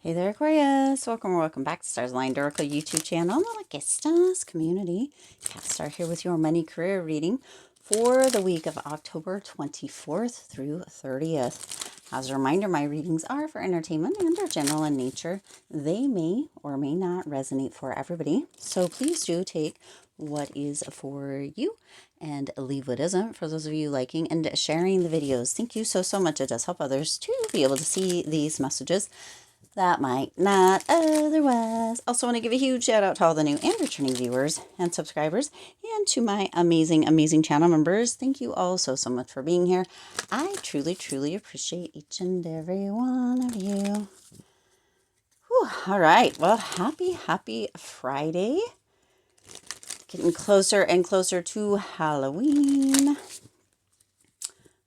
Hey there, Aquarius. Welcome or welcome back to Stars Line Oracle YouTube channel, the luckystars community. Cat Star here with your money career reading for the week of October 24th through 30th. As a reminder, my readings are for entertainment and are general in nature. They may or may not resonate for everybody, so please do take what is for you and leave what isn't. For those of you liking and sharing the videos, thank you so much. It does help others to be able to see these messages that might not otherwise. Also want to give a huge shout out to all the new and returning viewers and subscribers, and to my amazing channel members. Thank you all so much for being here. I truly appreciate each and every one of you. Whew, all right, well, happy Friday. Getting closer and closer to Halloween.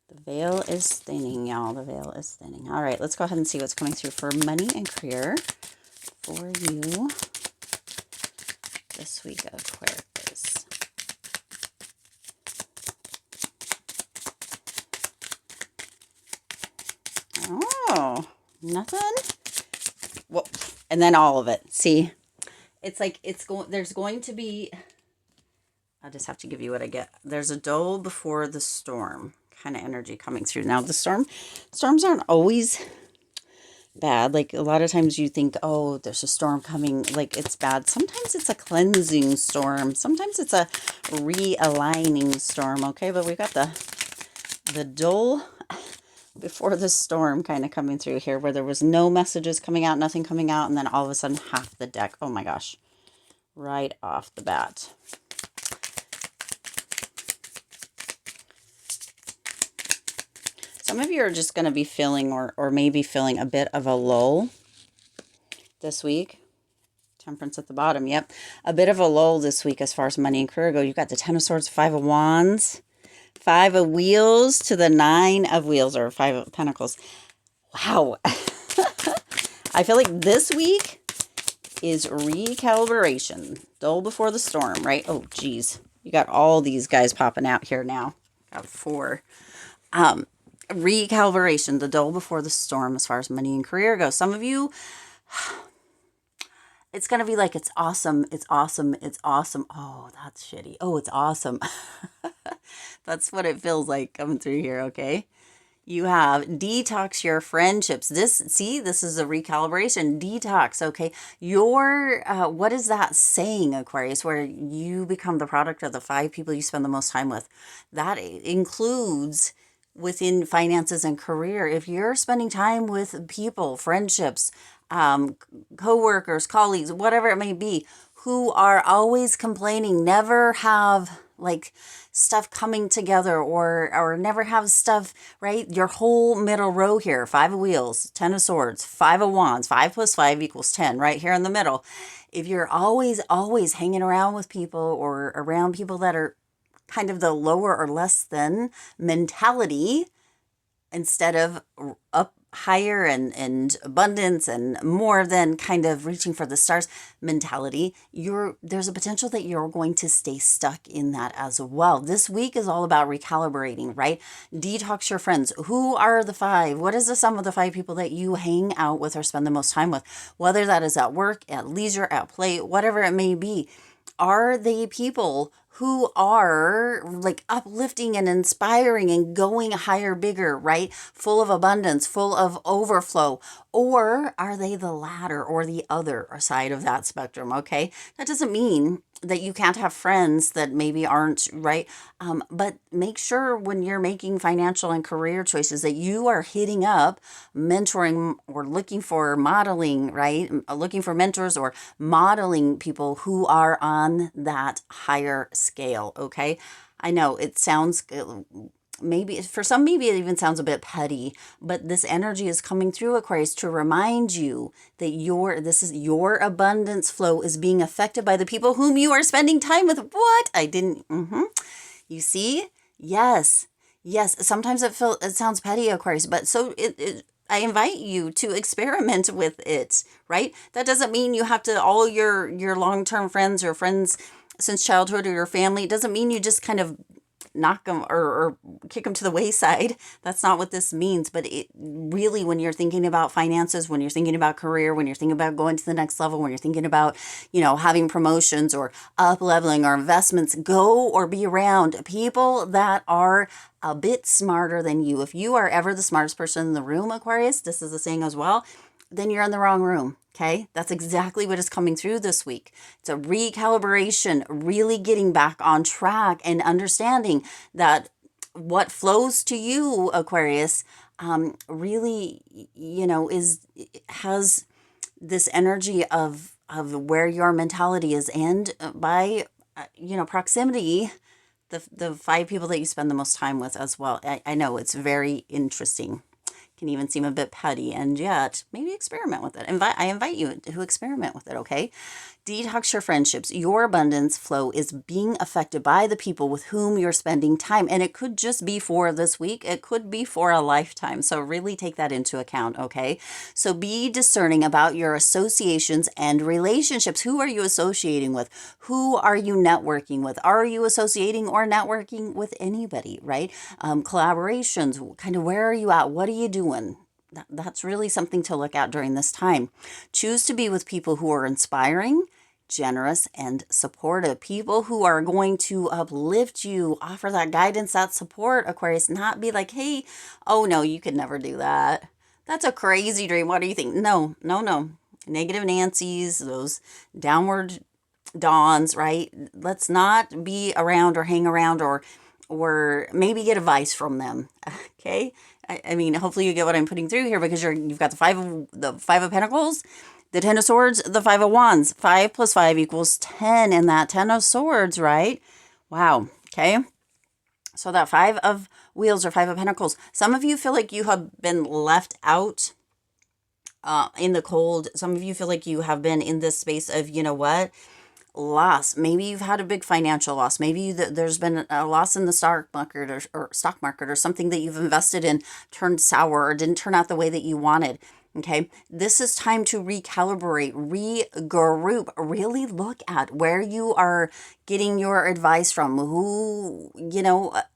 The veil is thinning, y'all. The veil is thinning. All right, let's go ahead and see what's coming through for money and career for you this week, Aquarius. Oh, nothing? Well, and then all of it. See, it's like there's going to be, I'll just have to give you what I get. There's a dull before the storm kind of energy coming through. Now, storms aren't always bad. Like, a lot of times you think, oh, there's a storm coming, like it's bad. Sometimes it's a cleansing storm. Sometimes it's a realigning storm. Okay, but we've got the dull before the storm kind of coming through here, where there was no messages coming out, nothing coming out, and then all of a sudden half the deck. Oh my gosh, right off the bat. Some of you are just going to be feeling or maybe feeling a bit of a lull this week. Temperance at the bottom. Yep. A bit of a lull this week as far as money and career go. You've got the Ten of Swords, Five of Wands, Five of Wheels to the Nine of Wheels, or Five of Pentacles. Wow. I feel like this week is recalibration. Dull before the storm, right? Oh, geez. You got all these guys popping out here now. Got four. Recalibration, the dull before the storm as far as money and career goes. Some of you, it's going to be like, it's awesome. Oh, that's shitty. Oh, it's awesome. That's what it feels like coming through here, okay? You have detox your friendships. This is a recalibration. Detox, okay? What is that saying, Aquarius, where you become the product of the 5 people you spend the most time with? That includes within finances and career. If you're spending time with people, friendships, co-workers, colleagues, whatever it may be, who are always complaining, never have like stuff coming together, or never have stuff, right? Your whole middle row here, 5 of Wheels, 10 of Swords, 5 of Wands, 5 plus 5 equals 10, right here in the middle. If you're always hanging around with people, or around people that are kind of the lower or less than mentality, instead of up higher and abundance and more than kind of reaching for the stars mentality, there's a potential that you're going to stay stuck in that as well. This week is all about recalibrating, right? Detox your friends. Who are the 5? What is the sum of the 5 people that you hang out with or spend the most time with? Whether that is at work, at leisure, at play, whatever it may be. Are they people who are like uplifting and inspiring and going higher, bigger, right? Full of abundance, full of overflow? Or are they the latter, or the other side of that spectrum? Okay. That doesn't mean that you can't have friends that maybe aren't right. But make sure when you're making financial and career choices that you are hitting up mentoring, or looking for modeling, right? Looking for mentors or modeling people who are on that higher scale. Okay. I know it sounds, maybe for some, maybe it even sounds a bit petty, but this energy is coming through, Aquarius, to remind you that your abundance flow is being affected by the people whom you are spending time with. What? I didn't, you see? Yes. Sometimes it sounds petty, Aquarius, but I invite you to experiment with it, right? That doesn't mean you have to, all your long-term friends or friends since childhood, or your family, it doesn't mean you just kind of knock them or kick them to the wayside. That's not what this means. But it really, when you're thinking about finances, when you're thinking about career, when you're thinking about going to the next level, when you're thinking about, having promotions or up leveling or investments, go or be around people that are a bit smarter than you. If you are ever the smartest person in the room, Aquarius, this is the saying as well, then you're in the wrong room. Okay, that's exactly what is coming through this week. It's a recalibration, really getting back on track and understanding that what flows to you, Aquarius, really, has this energy of where your mentality is, and by proximity, the 5 people that you spend the most time with as well. I know it's very interesting. Can even seem a bit petty, and yet maybe experiment with it. I invite you to experiment with it, okay? Detox your friendships. Your abundance flow is being affected by the people with whom you're spending time. And it could just be for this week. It could be for a lifetime. So really take that into account, okay? So be discerning about your associations and relationships. Who are you associating with? Who are you networking with? Are you associating or networking with anybody, right? Collaborations, kind of where are you at? What are you doing? That's really something to look at during this time. Choose to be with people who are inspiring, generous, and supportive. People who are going to uplift you, offer that guidance, that support, Aquarius. Not be like, hey, oh no, you could never do that. That's a crazy dream. What do you think? No, no, no. Negative Nancy's, those downward dawns, right? Let's not be around or hang around or maybe get advice from them. Okay. I mean, hopefully you get what I'm putting through here, because you've got the five of Pentacles, the 10 of Swords, the 5 of Wands. 5 plus 5 equals 10, and that 10 of Swords, right? Wow. Okay. So that 5 of Wheels or 5 of Pentacles. Some of you feel like you have been left out in the cold. Some of you feel like you have been in this space of, loss. Maybe you've had a big financial loss. Maybe there's been a loss in the stock market or stock market, or something that you've invested in turned sour or didn't turn out the way that you wanted. Okay. This is time to recalibrate, regroup, really look at where you are getting your advice from, who,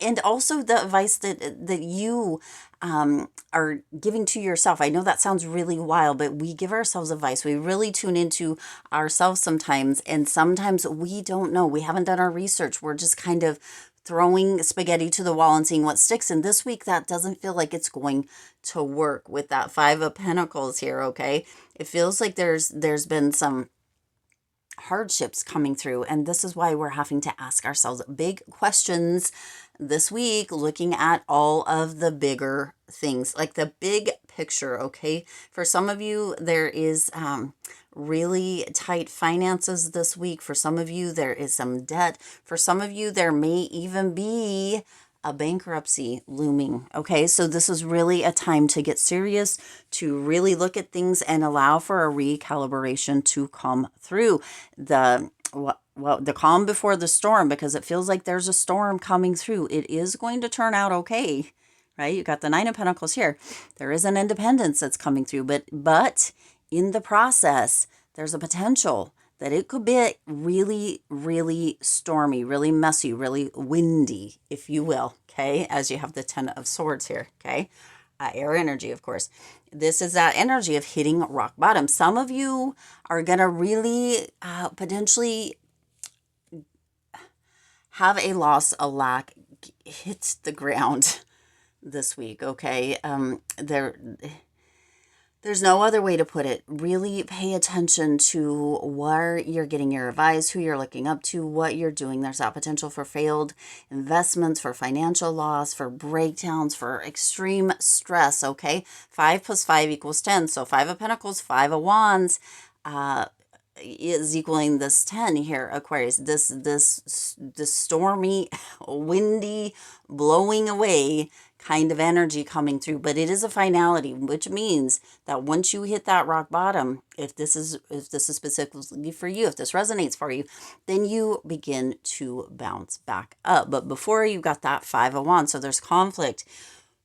and also the advice that you are giving to yourself. I know that sounds really wild, but we give ourselves advice. We really tune into ourselves sometimes, and sometimes we don't know. We haven't done our research. We're just kind of throwing spaghetti to the wall and seeing what sticks. And this week, that doesn't feel like it's going to work with that 5 of Pentacles here, okay? It feels like there's been some hardships coming through, and this is why we're having to ask ourselves big questions this week, looking at all of the bigger things, like the big picture, okay? For some of you, there is really tight finances this week. For some of you, there is some debt. For some of you, there may even be a bankruptcy looming. Okay, so this is really a time to get serious, to really look at things and allow for a recalibration to come through. The calm before the storm, because it feels like there's a storm coming through. It is going to turn out okay, right? You got the 9 of Pentacles here. There is an independence that's coming through, but in the process, there's a potential that it could be really, really stormy, really messy, really windy, if you will, okay? As you have the 10 of Swords here, okay? Air energy, of course. This is that energy of hitting rock bottom. Some of you are going to really potentially have a loss, a lack, hit the ground this week, okay? There's no other way to put it. Really pay attention to where you're getting your advice, who you're looking up to, what you're doing. There's that potential for failed investments, for financial loss, for breakdowns, for extreme stress, okay? 5 plus 5 equals 10. So 5 of Pentacles, 5 of Wands is equaling this 10 here, Aquarius. This stormy, windy, blowing away kind of energy coming through, but it is a finality, which means that once you hit that rock bottom, if this is specifically for you, if this resonates for you, then you begin to bounce back up. But before, you got that 5 of Wands, so there's conflict.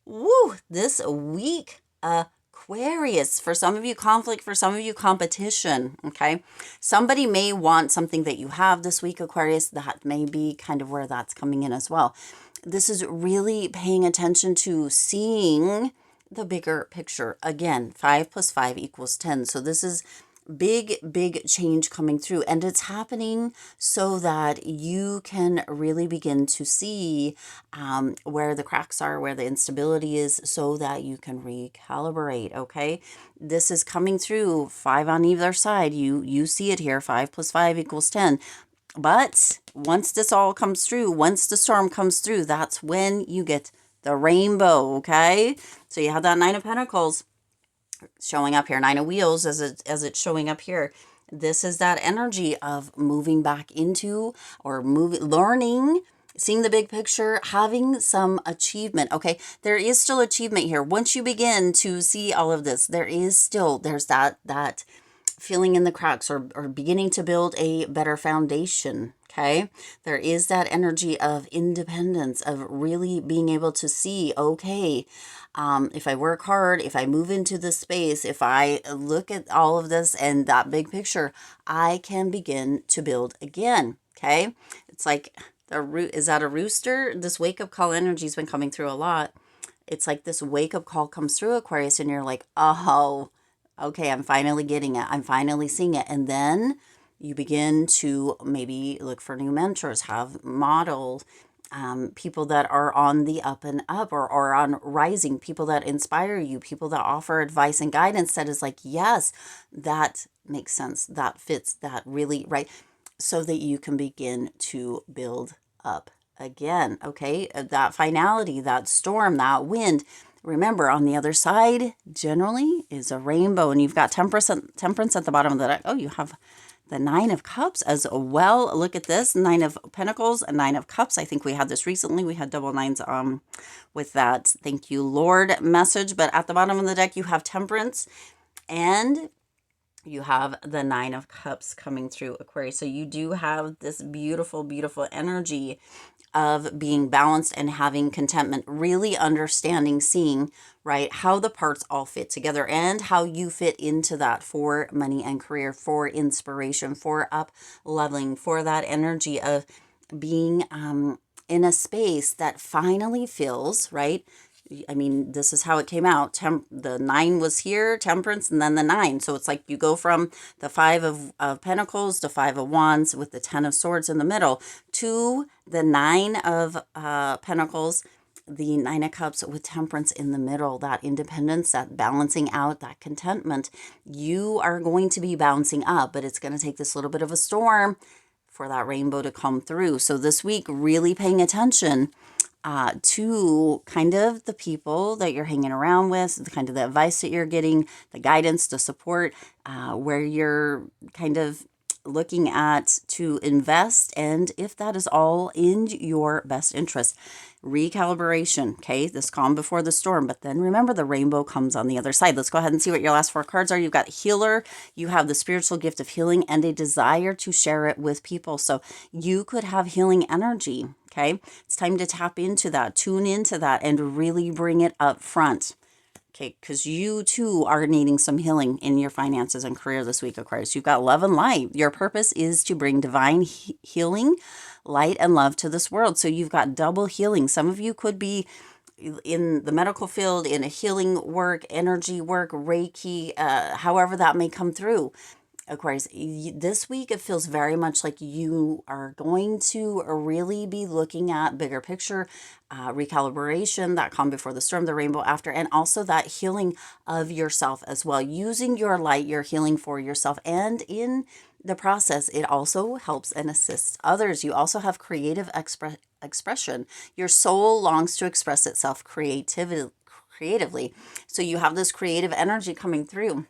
Woo! This week, Aquarius, for some of you conflict, for some of you competition, okay? Somebody may want something that you have this week, Aquarius. That may be kind of where that's coming in as well. This is really paying attention to seeing the bigger picture. Again, 5 plus 5 equals 10. So this is big change coming through, and it's happening so that you can really begin to see where the cracks are, where the instability is, so that you can recalibrate. Okay, this is coming through 5 on either side. You see it here, 5 plus 5 equals 10. But once this all comes through, once the storm comes through, that's when you get the rainbow. Okay, so you have that 9 of Pentacles showing up here, 9 of Wheels as it's showing up here. This is that energy of moving back into, or learning, seeing the big picture, having some achievement. Okay, there is still achievement here. Once you begin to see all of this, there's that feeling in the cracks, or beginning to build a better foundation. Okay, there is that energy of independence, of really being able to see, okay, if I work hard, if I move into this space, if I look at all of this and that big picture, I can begin to build again. Okay, it's like is that a rooster? This wake up call energy has been coming through a lot. It's like this wake up call comes through, Aquarius, and you're like, oh, okay, I'm finally getting it. I'm finally seeing it. And then you begin to maybe look for new mentors, have model people that are on the up and up, or on rising, people that inspire you, people that offer advice and guidance that is like, yes, that makes sense, that fits, that really right, so that you can begin to build up again. Okay, that finality, that storm, that wind. Remember, on the other side generally is a rainbow, and you've got temperance at the bottom of the deck. Oh, you have the 9 of Cups as well. Look at this, 9 of Pentacles and 9 of Cups. I think we had this recently. We had double nines with that thank you Lord message. But at the bottom of the deck, you have Temperance, and you have the 9 of Cups coming through, Aquarius. So you do have this beautiful energy of being balanced and having contentment, really understanding, seeing, right, how the parts all fit together and how you fit into that for money and career, for inspiration, for up leveling, for that energy of being in a space that finally feels, right? I mean, this is how it came out. The 9 was here, Temperance, and then the 9. So it's like you go from the 5 of Pentacles to 5 of Wands with the 10 of Swords in the middle to the 9 of Pentacles, the 9 of Cups with Temperance in the middle. That independence, that balancing out, that contentment. You are going to be bouncing up, but it's going to take this little bit of a storm for that rainbow to come through. So this week, really paying attention to kind of the people that you're hanging around with, the kind of the advice that you're getting, the guidance, the support, where you're kind of looking at to invest, and if that is all in your best interest. Recalibration, okay? This calm before the storm, but then remember the rainbow comes on the other side. Let's go ahead and see what your last 4 cards are. You've got Healer, you have the spiritual gift of healing, and a desire to share it with people. So you could have healing energy, okay? It's time to tap into that, tune into that, and really bring it up front. Okay, because you too are needing some healing in your finances and career this week, Aquarius. You've got love and light. Your purpose is to bring divine healing, light, and love to this world. So you've got double healing. Some of you could be in the medical field, in a healing work, energy work, Reiki, however that may come through. Aquarius, this week it feels very much like you are going to really be looking at bigger picture, recalibration, that calm before the storm, the rainbow after, and also that healing of yourself as well. Using your light, your healing for yourself, and in the process, it also helps and assists others. You also have creative expression. Your soul longs to express itself creatively. So you have this creative energy coming through.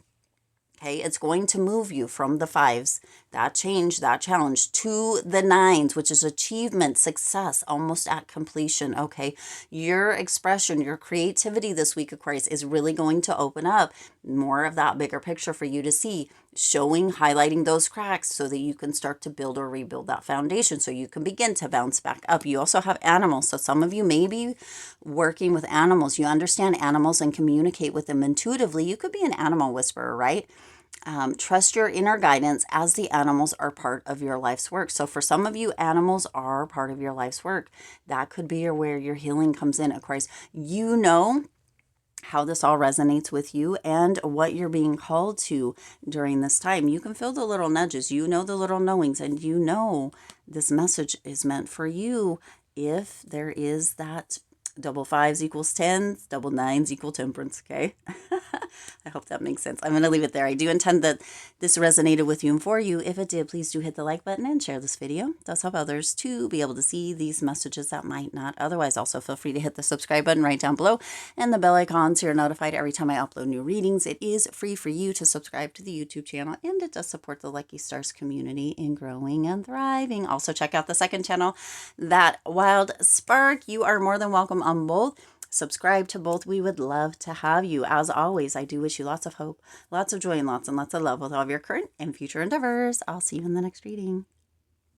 Okay, it's going to move you from the 5s, that change, that challenge, to the 9s, which is achievement, success, almost at completion. Okay, your expression, your creativity this week, Aquarius, is really going to open up more of that bigger picture for you to see, showing, highlighting those cracks so that you can start to build or rebuild that foundation so you can begin to bounce back up. You also have animals. So some of you may be working with animals. You understand animals and communicate with them intuitively. You could be an animal whisperer, right? Trust your inner guidance as the animals are part of your life's work. So for some of you, animals are part of your life's work. That could be where your healing comes in, Aquarius. You know how this all resonates with you and what you're being called to during this time. You can feel the little nudges, you know, the little knowings, and you know this message is meant for you if there is that double fives equals tens, double nines equal temperance, okay? I hope that makes sense. I'm going to leave it there. I do intend that this resonated with you and for you. If it did, please do hit the like button and share this video. It does help others to be able to see these messages that might not otherwise. Also, feel free to hit the subscribe button right down below and the bell icon so you're notified every time I upload new readings. It is free for you to subscribe to the YouTube channel, and it does support the Lucky Stars community in growing and thriving. Also, check out the second channel, That Wild Spark. You are more than welcome on both. Subscribe to both. We would love to have you. As always, I do wish you lots of hope, lots of joy, and lots of love with all of your current and future endeavors. I'll see you in the next reading.